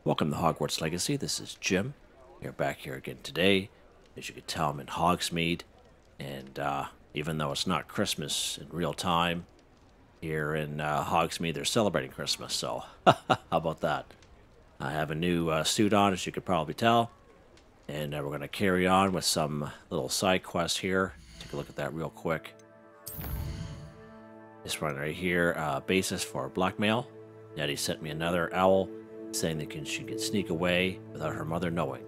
Welcome to Hogwarts Legacy. This is Jim. We're back here again today. As you can tell, I'm in Hogsmeade, and even though it's not Christmas in real time, here in Hogsmeade they're celebrating Christmas, so how about that? I have a new suit on, as you could probably tell, and we're going to carry on with some little side quests here. Take a look at that real quick. This one right here, Basis For Blackmail. Nettie sent me another owl, saying that she can sneak away without her mother knowing.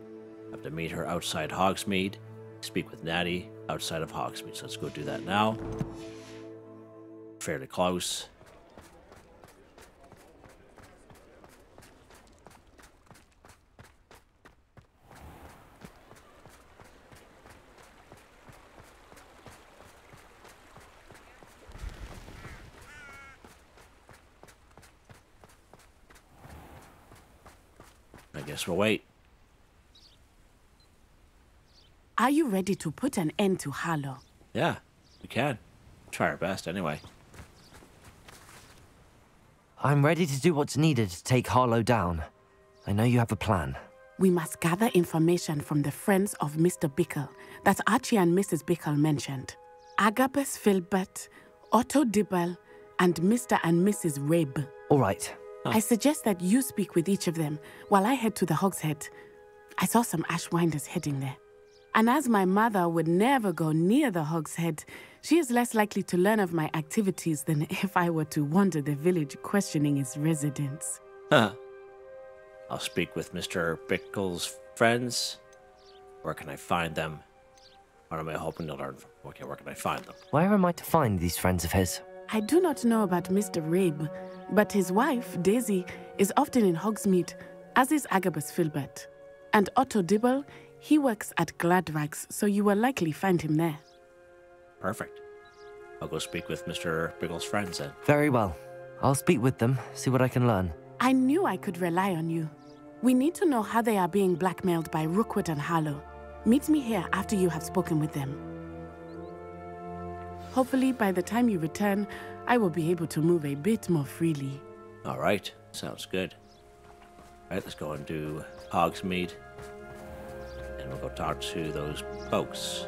I have to meet her outside Hogsmeade, speak with Natty outside of Hogsmeade. So let's go do that now. Fairly close. I guess we'll wait. Are you ready to put an end to Harlow? Yeah, we can. Try our best anyway. I'm ready to do what's needed to take Harlow down. I know you have a plan. We must gather information from the friends of Mr. Bickle that Archie and Mrs. Bickle mentioned. Agabus Filbert, Otto Dibble, and Mr. and Mrs. Rabe. All right. I suggest that you speak with each of them while I head to the Hogshead. I saw some Ashwinders heading there. And as my mother would never go near the Hogshead, she is less likely to learn of my activities than if I were to wander the village questioning its residents. I'll speak with Mr. Bickle's friends. Where can I find them? What am I hoping to learn from? Okay, where can I find them? Where am I to find these friends of his? I do not know about Mr. Rabe, but his wife, Daisy, is often in Hogsmeade, as is Agabus Filbert. And Otto Dibble, he works at Gladrags, so you will likely find him there. Perfect. I'll go speak with Mr. Bickle's friends then. Very well. I'll speak with them, see what I can learn. I knew I could rely on you. We need to know how they are being blackmailed by Rookwood and Harlow. Meet me here after you have spoken with them. Hopefully, by the time you return, I will be able to move a bit more freely. All right, sounds good. All right, let's go and do Hogsmeade. And we'll go talk to those folks.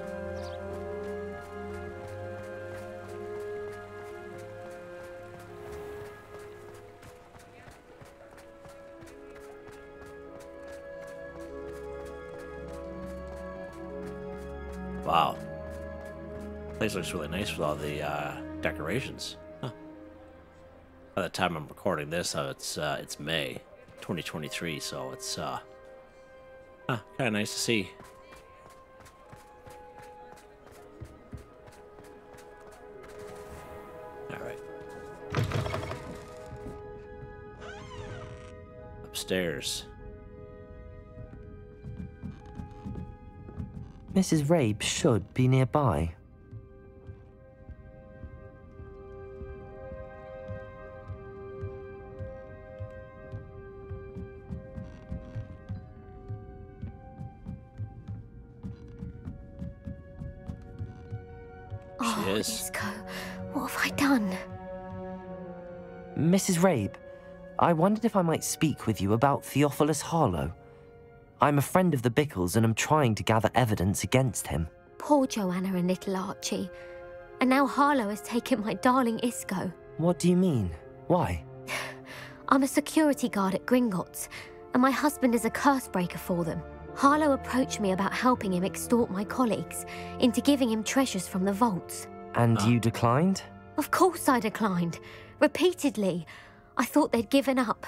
Wow. Place looks really nice with all the decorations. Huh. By the time I'm recording this, it's May 2023, so it's kind of nice to see. All right. Upstairs. Mrs. Rabe should be nearby. She is. Isco, what have I done? Mrs. Rabe, I wondered if I might speak with you about Theophilus Harlow. I'm a friend of the Bickles and I'm trying to gather evidence against him. Poor Joanna and little Archie. And now Harlow has taken my darling Isco. What do you mean? Why? I'm a security guard at Gringotts, and my husband is a curse breaker for them. Harlow approached me about helping him extort my colleagues into giving him treasures from the vaults. And you declined? Of course I declined. Repeatedly. I thought they'd given up,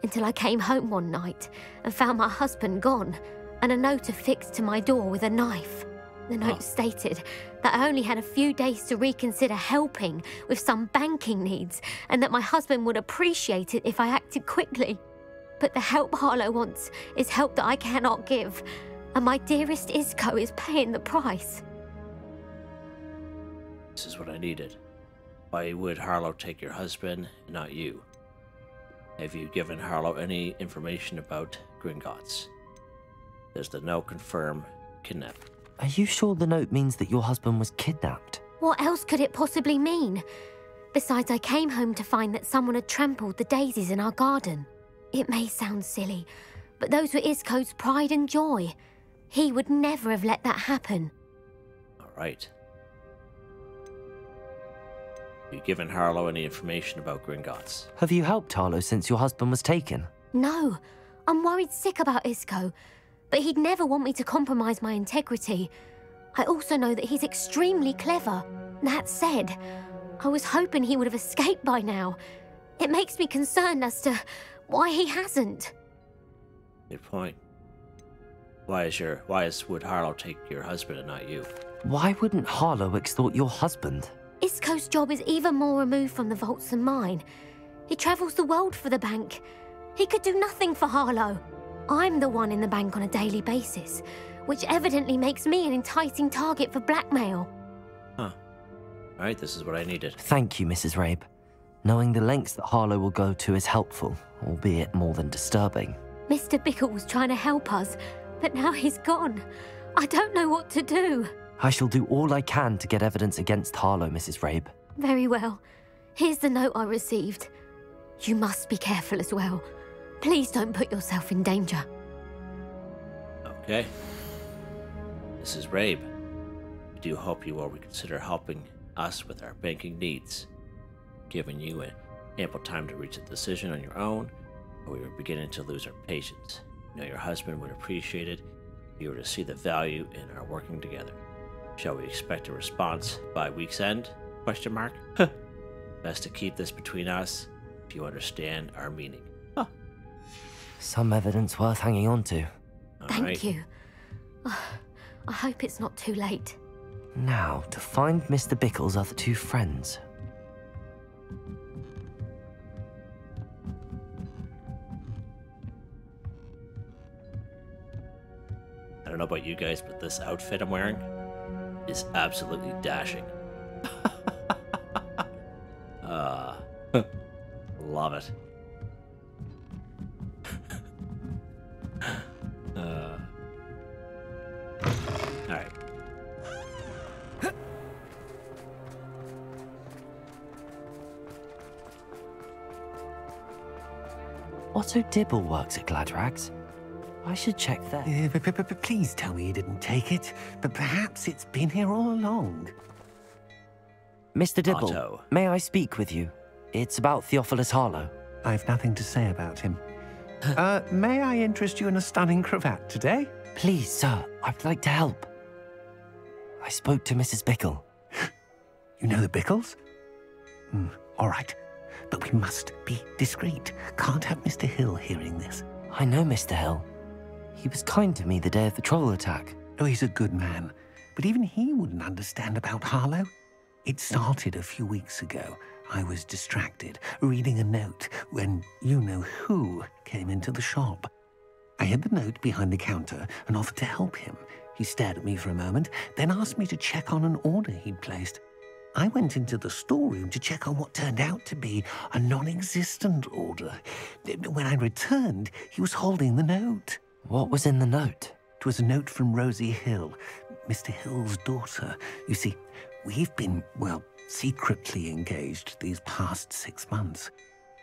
until I came home one night and found my husband gone, and a note affixed to my door with a knife. The note stated that I only had a few days to reconsider helping with some banking needs, and that my husband would appreciate it if I acted quickly. But the help Harlow wants is help that I cannot give, and my dearest Isco is paying the price. This is what I needed. Why would Harlow take your husband and not you? Have you given Harlow any information about Gringotts? Does the note confirm kidnapping? Are you sure the note means that your husband was kidnapped? What else could it possibly mean? Besides, I came home to find that someone had trampled the daisies in our garden. It may sound silly, but those were Isco's pride and joy. He would never have let that happen. All right. Have you given Harlow any information about Gringotts? Have you helped Harlow since your husband was taken? No, I'm worried sick about Isco, but he'd never want me to compromise my integrity. I also know that he's extremely clever. That said, I was hoping he would have escaped by now. It makes me concerned as to why he hasn't. Good point. Why would Harlow take your husband and not you? Why wouldn't Harlow extort your husband? Isco's job is even more removed from the vaults than mine. He travels the world for the bank. He could do nothing for Harlow. I'm the one in the bank on a daily basis, which evidently makes me an enticing target for blackmail. Huh. Alright, this is what I needed. Thank you, Mrs. Rabe. Knowing the lengths that Harlow will go to is helpful, albeit more than disturbing. Mr. Bickle was trying to help us, but now he's gone. I don't know what to do. I shall do all I can to get evidence against Harlow, Mrs. Rabe. Very well. Here's the note I received. You must be careful as well. Please don't put yourself in danger. Okay. Mrs. Rabe, we do hope you will reconsider helping us with our banking needs. Giving you ample time to reach a decision on your own, or we are beginning to lose our patience. I know your husband would appreciate it if you were to see the value in our working together. Shall we expect a response by week's end? Question mark. Best to keep this between us, if you understand our meaning. Huh. Some evidence worth hanging on to. Thank you. I hope it's not too late. Now, to find Mr. Bickle's other two friends. I don't know about you guys, but this outfit I'm wearing is absolutely dashing. Love it. Alright. Otto Dibble works at Gladrags. I should check there. Please tell me you didn't take it, but perhaps it's been here all along. Mr. Dibble, Otto. may I speak with you? It's about Theophilus Harlow. I've nothing to say about him. May I interest you in a stunning cravat today? Please, sir, I'd like to help. I spoke to Mrs. Bickle. You know the Bickles? All right, but we must be discreet. Can't have Mr. Hill hearing this. I know Mr. Hill. He was kind to me the day of the troll attack. Oh, he's a good man, but even he wouldn't understand about Harlow. It started a few weeks ago. I was distracted, reading a note, when you-know-who came into the shop. I hid the note behind the counter and offered to help him. He stared at me for a moment, then asked me to check on an order he'd placed. I went into the storeroom to check on what turned out to be a non-existent order. When I returned, he was holding the note. What was in the note? It was a note from Rosie Hill, Mr. Hill's daughter. You see, we've been, well, secretly engaged these past 6 months.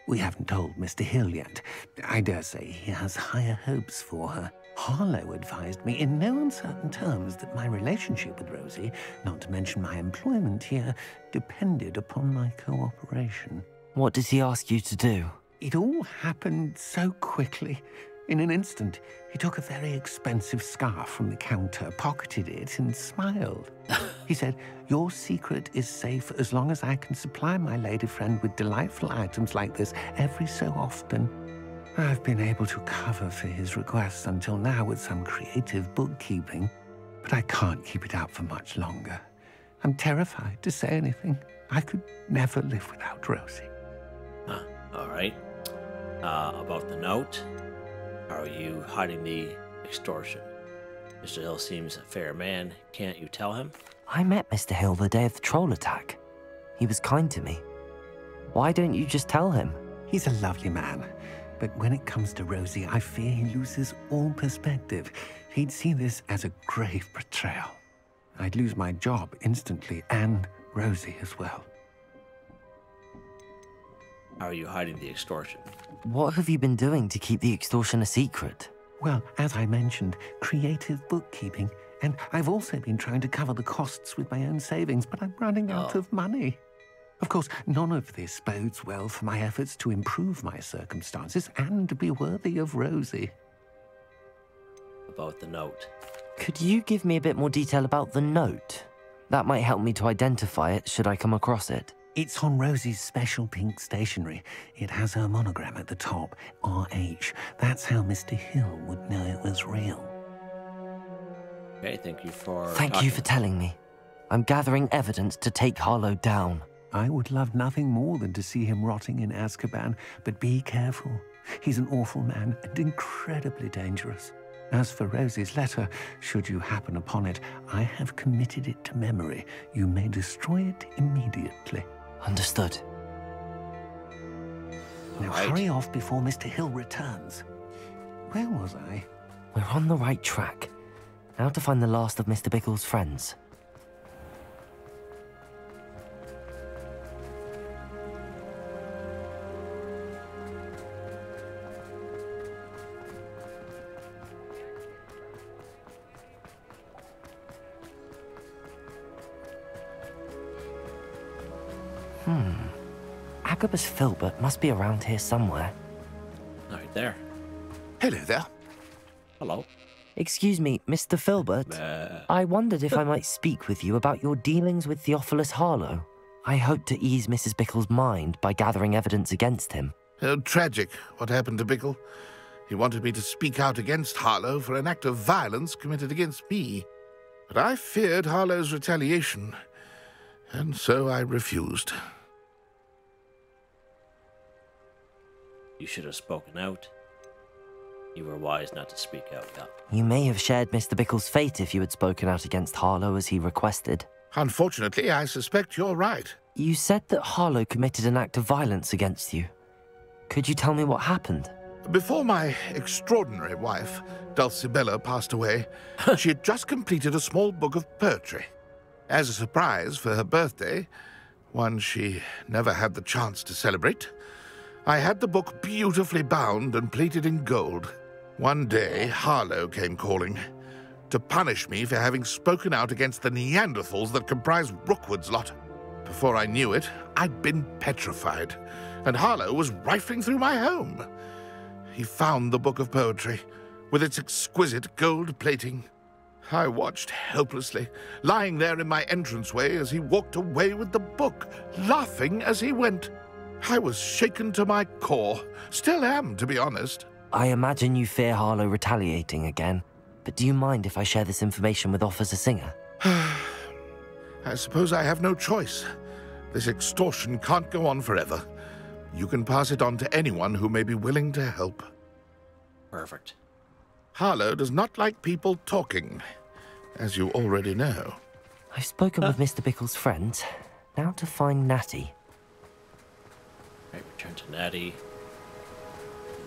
We haven't told Mr. Hill yet. I dare say he has higher hopes for her. Harlow advised me in no uncertain terms that my relationship with Rosie, not to mention my employment here, depended upon my cooperation. What does he ask you to do? It all happened so quickly. In an instant, he took a very expensive scarf from the counter, pocketed it, and smiled. He said, "Your secret is safe as long as I can supply my lady friend with delightful items like this every so often." I've been able to cover for his requests until now with some creative bookkeeping, but I can't keep it up for much longer. I'm terrified to say anything. I could never live without Rosie. All right. About the note, how are you hiding the extortion? Mr. Hill seems a fair man. Can't you tell him? I met Mr. Hill the day of the troll attack. He was kind to me. Why don't you just tell him? He's a lovely man, but when it comes to Rosie, I fear he loses all perspective. He'd see this as a grave betrayal. I'd lose my job instantly, and Rosie as well. How are you hiding the extortion? What have you been doing to keep the extortion a secret? Well, as I mentioned, creative bookkeeping. And I've also been trying to cover the costs with my own savings, but I'm running out of money. Of course, none of this bodes well for my efforts to improve my circumstances and be worthy of Rosie. About the note. Could you give me a bit more detail about the note? That might help me to identify it should I come across it. It's on Rosie's special pink stationery. It has her monogram at the top, RH. That's how Mr. Hill would know it was real. Okay, thank you for Thank you for telling me. I'm gathering evidence to take Harlow down. I would love nothing more than to see him rotting in Azkaban, but be careful. He's an awful man and incredibly dangerous. As for Rosie's letter, should you happen upon it, I have committed it to memory. You may destroy it immediately. Understood. Now hurry off before Mr. Hill returns. Where was I? We're on the right track. Now to find the last of Mr. Bickle's friends. Agabus Filbert must be around here somewhere. Right there. Hello there. Hello. Excuse me, Mr. Filbert. I wondered if I might speak with you about your dealings with Theophilus Harlow. I hope to ease Mrs. Bickle's mind by gathering evidence against him. Oh, tragic what happened to Bickle. He wanted me to speak out against Harlow for an act of violence committed against me. But I feared Harlow's retaliation, and so I refused. You should have spoken out. You were wise not to speak out, Cal. You may have shared Mr. Bickle's fate if you had spoken out against Harlow as he requested. Unfortunately, I suspect you're right. You said that Harlow committed an act of violence against you. Could you tell me what happened? Before my extraordinary wife, Dulcibella, passed away, she had just completed a small book of poetry. As a surprise for her birthday, one she never had the chance to celebrate, I had the book beautifully bound and plated in gold. One day, Harlow came calling to punish me for having spoken out against the Neanderthals that comprise Rookwood's lot. Before I knew it, I'd been petrified, and Harlow was rifling through my home. He found the book of poetry, with its exquisite gold plating. I watched helplessly, lying there in my entranceway as he walked away with the book, laughing as he went. I was shaken to my core. Still am, to be honest. I imagine you fear Harlow retaliating again, but do you mind if I share this information with Officer Singer? I suppose I have no choice. This extortion can't go on forever. You can pass it on to anyone who may be willing to help. Perfect. Harlow does not like people talking, as you already know. I've spoken with Mr. Bickle's friends. Now to find Natty. Right, return to Natty.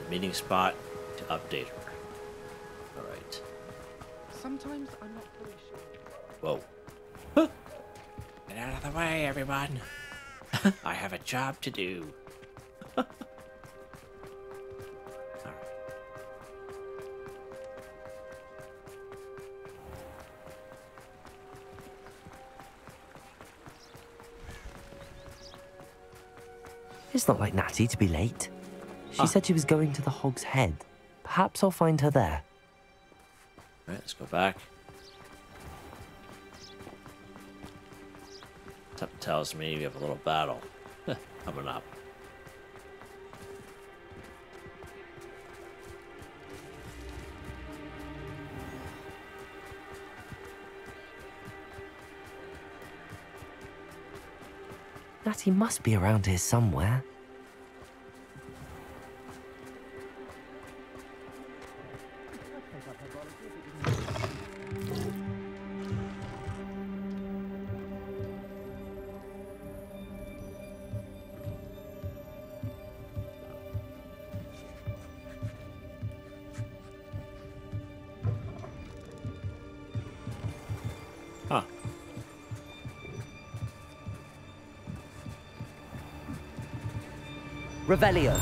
The meeting spot to update her. Alright. Sometimes I'm not fully sure. Whoa. Get out of the way, everyone. I have a job to do. It's not like Natty to be late. She said she was going to the Hog's Head. Perhaps I'll find her there. Alright, let's go back. Something tells me we have a little battle coming up. Natty must be around here somewhere. Huh. Revelio.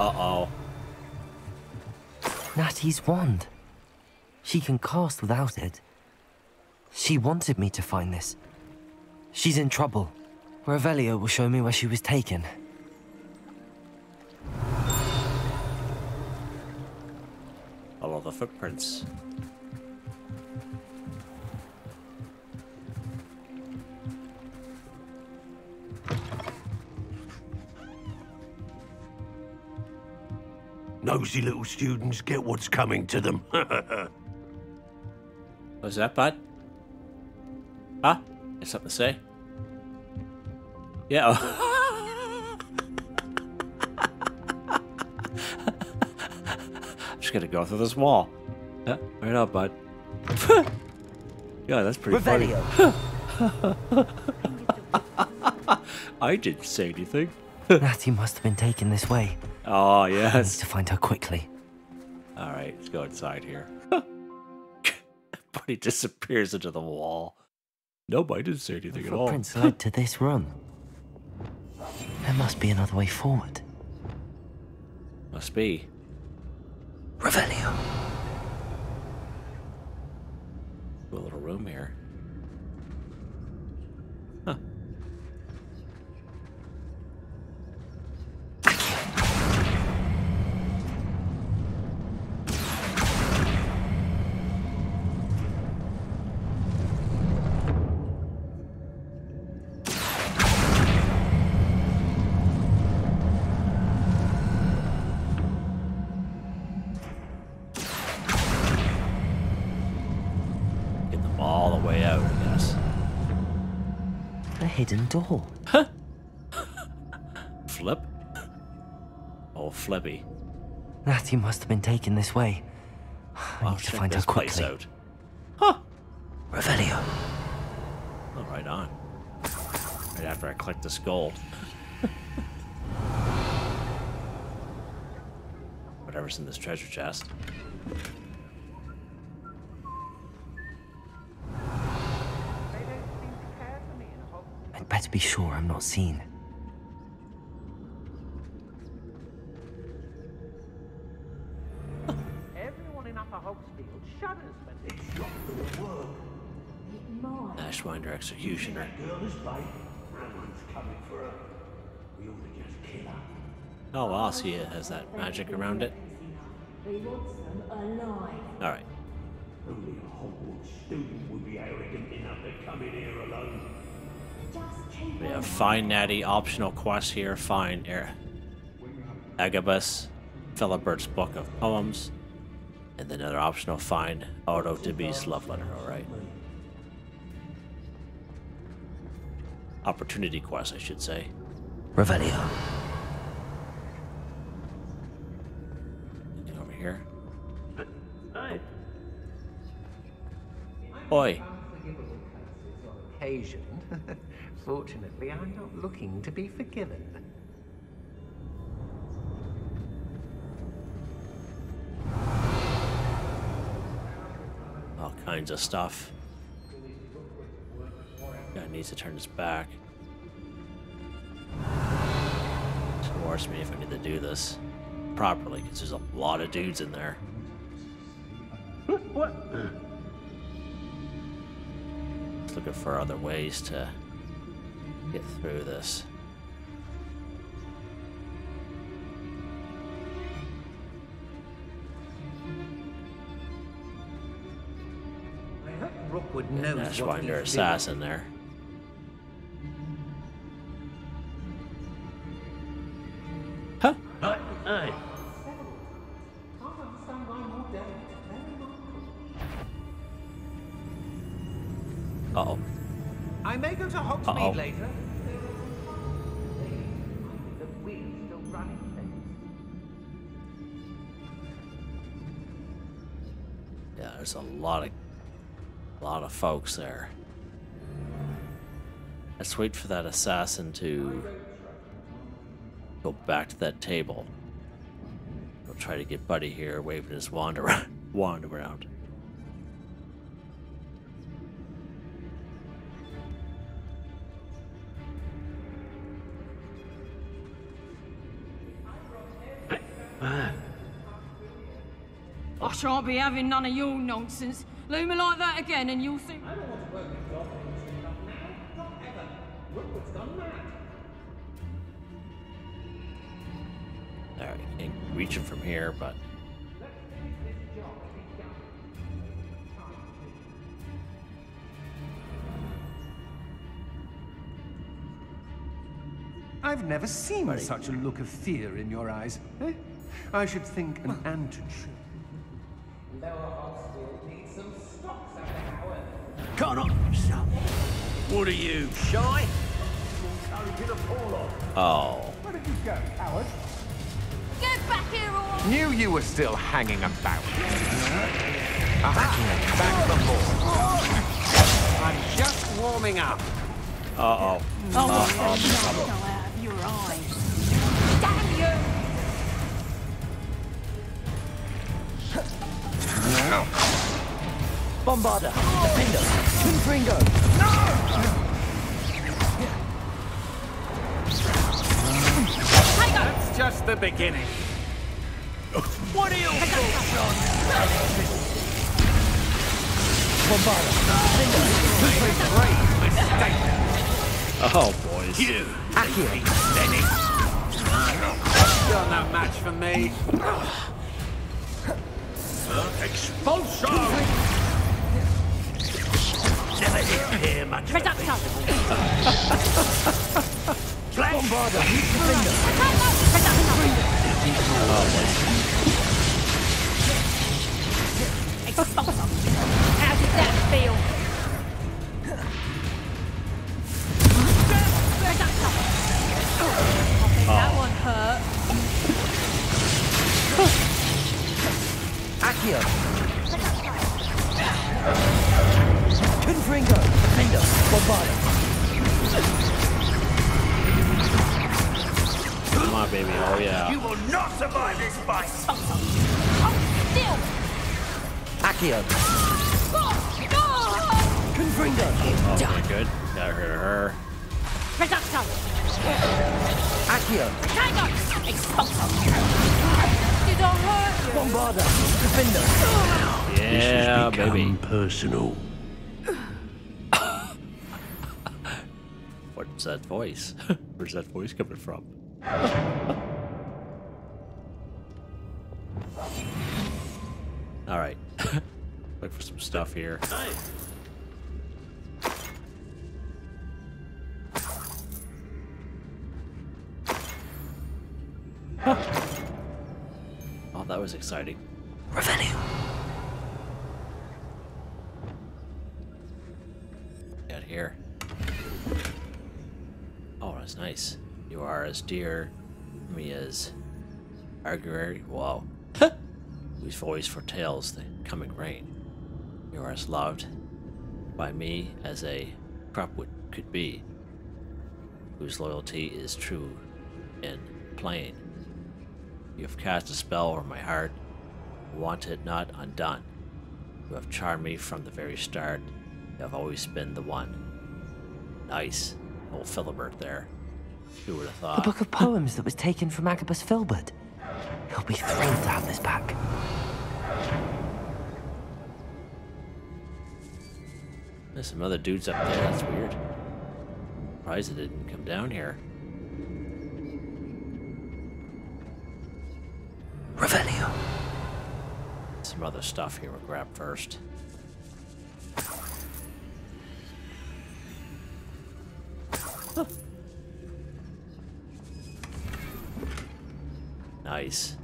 Uh-oh. Natty Natty's wand. She can cast without it. She wanted me to find this. She's in trouble. Revelio will show me where she was taken. Follow the footprints. Nosy little students get what's coming to them. What's that, bud? Huh? Got something to say? Yeah. I'm just gonna go through this wall. Yeah, right up, bud. Yeah, that's pretty Revelio. funny. I didn't say anything. Natty must have been taken this way. Oh, I need yes. to find her quickly. All right, let's go inside here. Buddy disappears into the wall. Nope, I didn't say anything at all. Footprints led to this room. There must be another way forward. Must be. Revelio. A little room here. Huh. Get them all the way out, I guess. A hidden door. Flip? Oh, Flippy. Natty must have been taken this way. I need to check find her this place quickly. out. Huh. Revelio. Oh, right on. Right after I click this gold. Whatever's in this treasure chest. I'd better be sure I'm not seen. Everyone in Upper Hogsfield shudders when they shot the work. Ashwinder Executioner. Girl is bait. Someone's coming for her. We ought to just kill her. Oh, well, I'll see it has that magic around it. Alright. Only a Hogwarts student would be arrogant enough to come in here alone. We have Find Natty, optional quest here, Find Agabus, Philibert's Book of Poems, and then another optional Find Otto Dibby's Love Letter, alright. Opportunity quest, I should say. Revelio. Anything over here? Hey. Oi. Occasion. Fortunately, I'm not looking to be forgiven. All kinds of stuff. Guy needs to turn his back. Towards me if I need to do this properly, because there's a lot of dudes in there. What? Just looking for other ways to get through this. I hope Rookwood knows what Ashwinder he's assassin there. Huh? Hey. Uh-oh. I may go to Hogsmeade Uh-oh. later. The wheel's still running things. Yeah, there's a lot of folks there. Let's wait for that assassin to go back to that table. We'll try to get Buddy here waving his wand around. I shan't be having none of your nonsense. Leave me like that again and you'll see... I don't want to work with goblins enough now. Not ever. Rookwood's gone mad. Alright, can't reach him from here, but... Let's finish this job and be done. I've never seen such a look of fear in your eyes. Eh? I should think an antigen. Lower Hogsfield needs some stocks out of Howard. Can't I, son? What are you, shy? Oh. Where did you go, Howard? Get back here, or... Knew you were still hanging about. Aha! Back the ball. I'm just warming up. Uh-oh. Go out of your eyes. Damn you! Bombarda! Defender! Confringo! That's just the beginning. What are you thoughts on? Bombarda! Great mistake. Oh, boys. You! Accio! You're no match for me. Expulsion! Never did hear much of it. Bombarda! How did that feel? I think that one hurt. Accio! Confringo! Defender! Bombarda! Come on, baby. Oh, yeah. You will not survive this fight! Still! Accio! Confringo! Okay, good. Got rid of her. Reducto! Accio! Tango! Expulso! Did I hurt you? Bombarda! Defender! Yeah, baby. Personal. What's that voice? Where's that voice coming from? Alright. Look for some stuff here. Oh, that was exciting. Revenue! Got here. Oh, that's nice. You are as dear to me as Arguary. Wow. Whose voice foretells the coming rain. You are as loved by me as a crop could be, whose loyalty is true and plain. You have cast a spell over my heart, want it not undone. You have charmed me from the very start. You have always been the one. Nice. Old Philibert there. Who would have thought? The book of poems that was taken from Agabus Filbert. He'll be thrilled to have this back. There's some other dudes up there. That's weird. Surprised it didn't come down here. Revelio. Some other stuff here we'll grab first. Huh. Nice.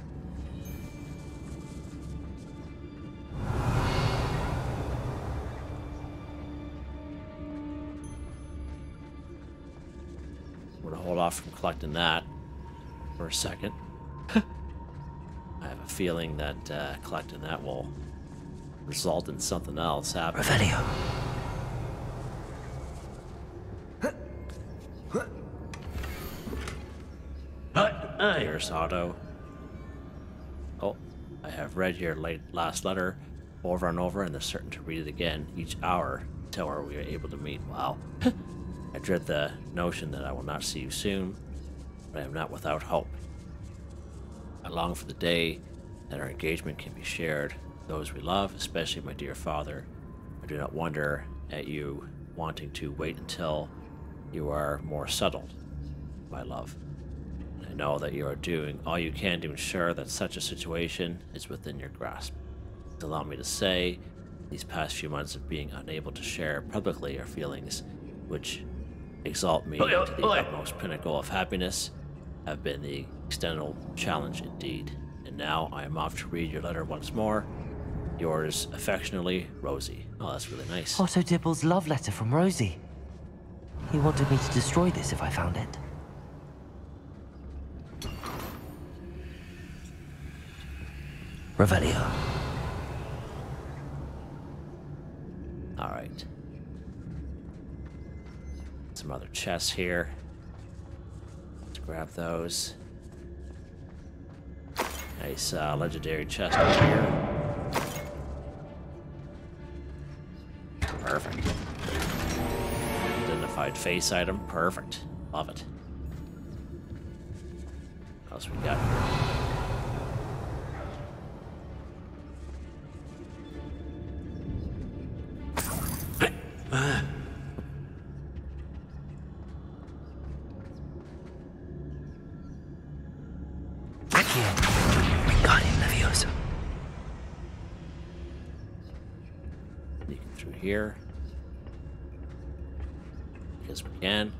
I'm gonna hold off from collecting that for a second. I have a feeling that collecting that will result in something else happening. Revelio. Here's Otto. Oh, I have read your last letter over and over and is certain to read it again each hour until we are able to meet. Wow. I dread the notion that I will not see you soon, but I am not without hope. I long for the day that our engagement can be shared those we love, especially my dear father. I do not wonder at you wanting to wait until you are more settled, my love. I know that you are doing all you can to ensure that such a situation is within your grasp. Allow me to say, these past few months of being unable to share publicly our feelings, which exalt me to the utmost pinnacle of happiness, have been the external challenge indeed. And now I am off to read your letter once more. Yours affectionately, Rosie. Oh, that's really nice. Otto Dibble's love letter from Rosie. He wanted me to destroy this if I found it. Revelio. All right. Some other chests here. Let's grab those. Nice legendary chest over here. Perfect. Identified face item. Perfect. Love it. What else we got here? Sneaking through here. Because we can.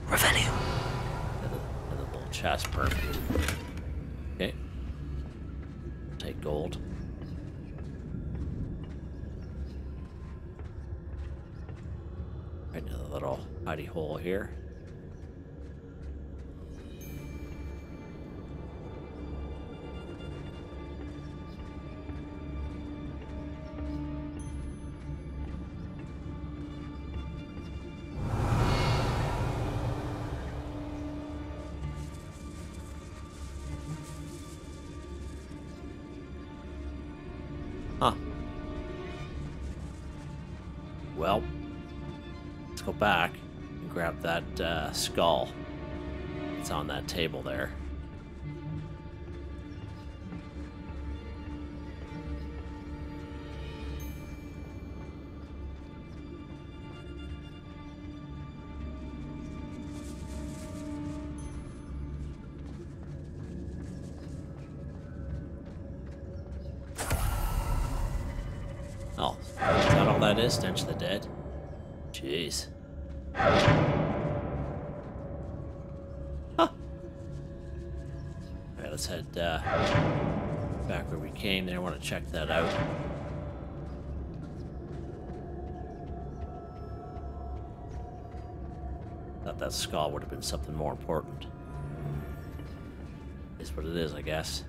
Revelio. Another little chest. Perfect. Okay. Take gold. Right into the little hidey hole here. Huh. Well, let's go back and grab that skull. It's on that table there. Oh, is that all that is? Stench of the Dead? Jeez. Huh. Alright, let's head back where we came there. I want to check that out. Thought that skull would have been something more important. Is what it is, I guess.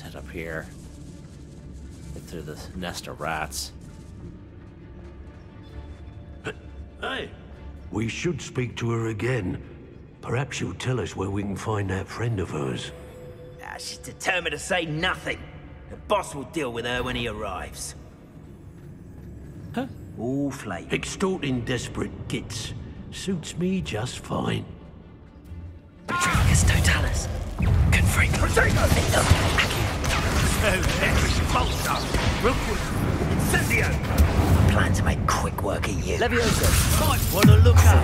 Head up here. Get through this nest of rats. Hey! We should speak to her again. Perhaps she'll tell us where we can find that friend of hers. She's determined to say nothing. The boss will deal with her when he arrives. Huh? All flavour. Extorting desperate gits suits me just fine. Patricius Totalis. Confringo. Prosecco! Incendio! Plan to make quick work of you. Leviosa. Might want to look up.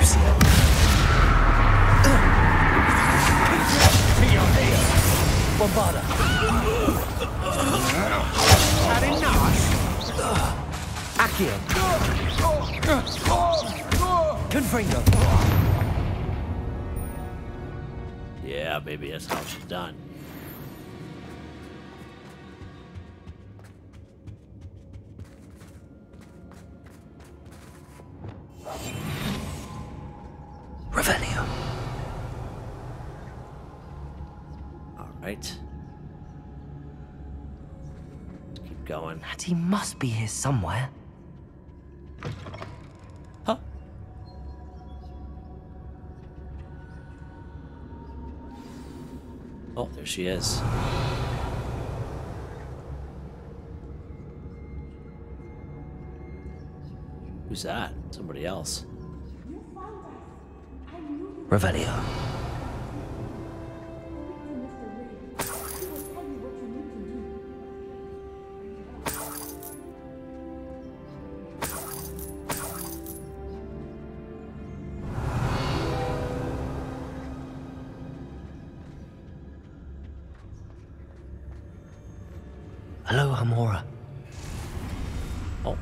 Bombarda. Had enough? Accio. Confringo. Yeah, baby, that's how she's done. Revelio. Alright. Keep going. He must be here somewhere. Huh? Oh, there she is. Who's that? Somebody else. Revelio. Hello, Hamora. Oh.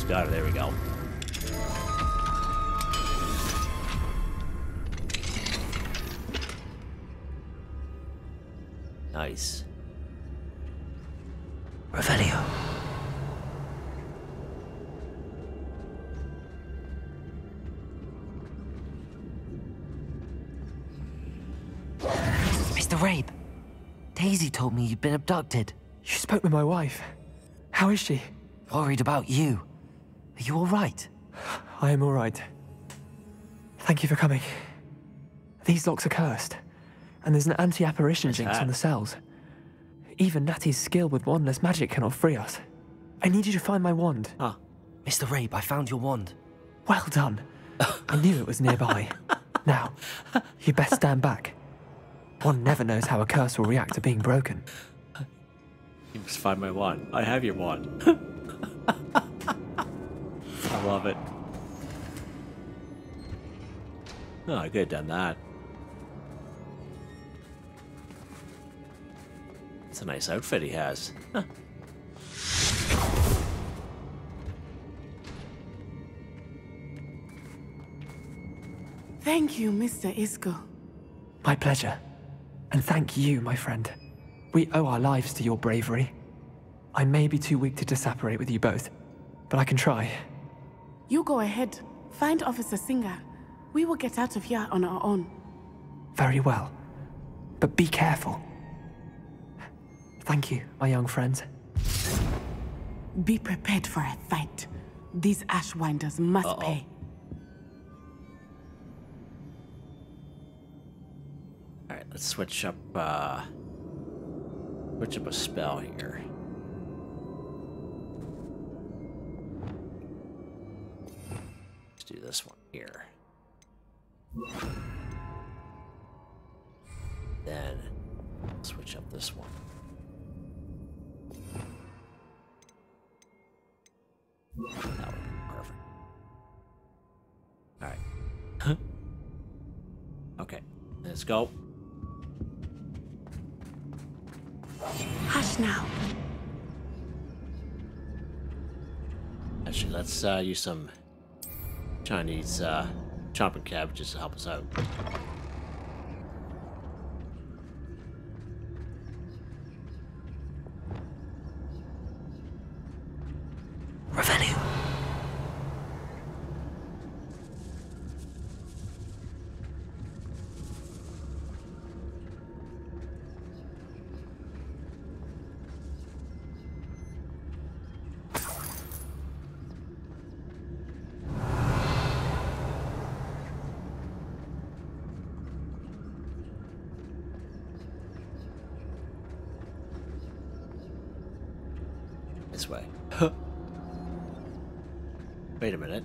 Got it, there we go. Nice. Revelio. Mr. Rabe, Daisy told me you'd been abducted. You spoke with my wife. How is she? Worried about you. Are you all right? I am all right. Thank you for coming. These locks are cursed, and there's an anti-apparition jinx on the cells. Even Natty's skill with wandless magic cannot free us. I need you to find my wand. Ah, Mr. Rabe, I found your wand. Well done. I knew it was nearby. Now, you best stand back. One never knows how a curse will react to being broken. You must find my wand. I have your wand. I love it. Oh, I could have done that. It's a nice outfit he has. Huh. Thank you, Mr. Isco. My pleasure. And thank you, my friend. We owe our lives to your bravery. I may be too weak to disapparate with you both, but I can try. You go ahead. Find Officer Singer. We will get out of here on our own. Very well. But be careful. Thank you, my young friends. Be prepared for a fight. These Ashwinders must pay. Alright, let's switch up a spell here. Let's do this one here. Then switch up this one. That would be perfect. Alright. Okay, let's go. Hush now. Actually, let's use some Chinese chopping cabbages to help us out. Revelio. This way. Wait a minute.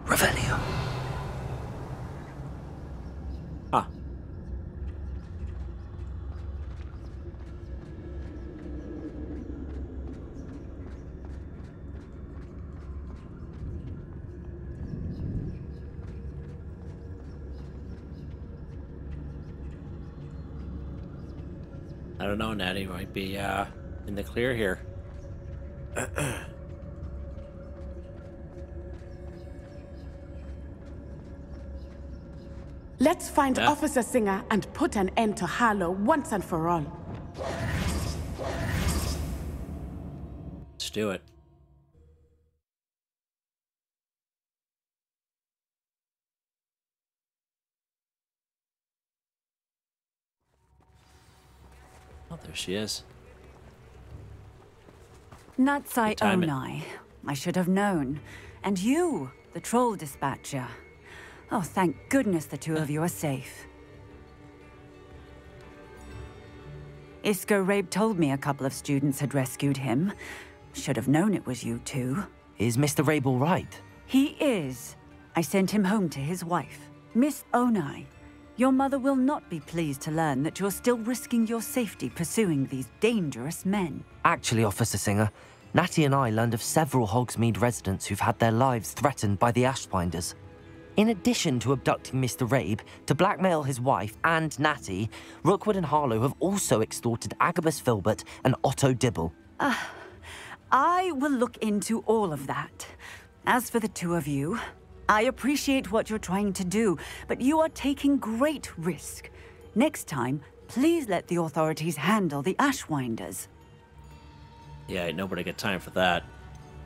Revelio. Ah. I don't know, Natty might be in the clear here. Let's find Officer Singer and put an end to Harlow once and for all. Let's do it. Oh, there she is. Natsai Onai. I should have known. And you, the troll dispatcher. Oh, thank goodness the two of you are safe. Isco Rabe told me a couple of students had rescued him. Should have known it was you two. Is Mr. Rabe all right? He is. I sent him home to his wife, Miss Onai. Your mother will not be pleased to learn that you're still risking your safety pursuing these dangerous men. Actually, Officer Singer, Natty and I learned of several Hogsmeade residents who've had their lives threatened by the Ashwinders. In addition to abducting Mr. Rabe, to blackmail his wife and Natty, Rookwood and Harlow have also extorted Agabus Filbert and Otto Dibble. I will look into all of that. As for the two of you, I appreciate what you're trying to do, but you are taking great risk. Next time, please let the authorities handle the Ashwinders. Yeah, ain't nobody got time for that.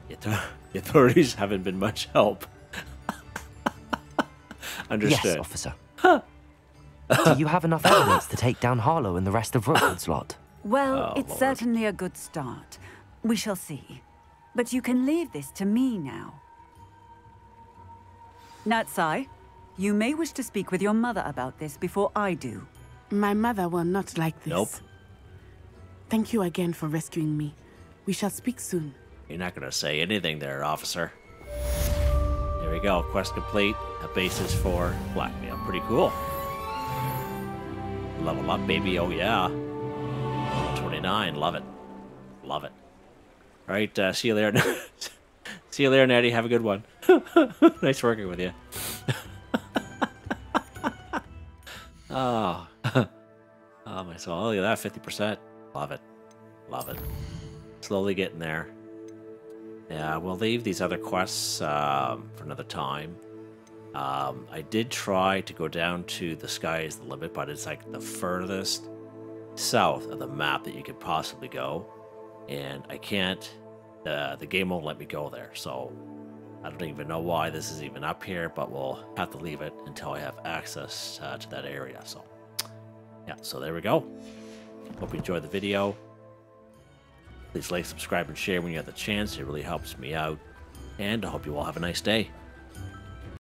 The authorities haven't been much help. Understood. Yes, officer. Do you have enough evidence to take down Harlow and the rest of Rookwood's lot? Well, it's certainly a good start. We shall see. But you can leave this to me now. Natsai, you may wish to speak with your mother about this before I do. My mother will not like this. Nope. Thank you again for rescuing me. We shall speak soon. You're not going to say anything there, officer. There we go. Quest complete. A basis for blackmail. Pretty cool. Level up, baby. Oh, yeah. 29. Love it. Love it. All right. See you later. See you later, Natty. Have a good one. Nice working with you. Oh. Oh, my soul. Look at that. 50%. Love it. Love it. Slowly getting there. Yeah, we'll leave these other quests for another time. I did try to go down to the sky is the limit, but it's like the furthest south of the map that you could possibly go. And I can't, the game won't let me go there. So I don't even know why this is even up here, but we'll have to leave it until I have access to that area. So yeah, so there we go. Hope you enjoyed the video. Please like, subscribe, and share when you have the chance. It really helps me out. And I hope you all have a nice day.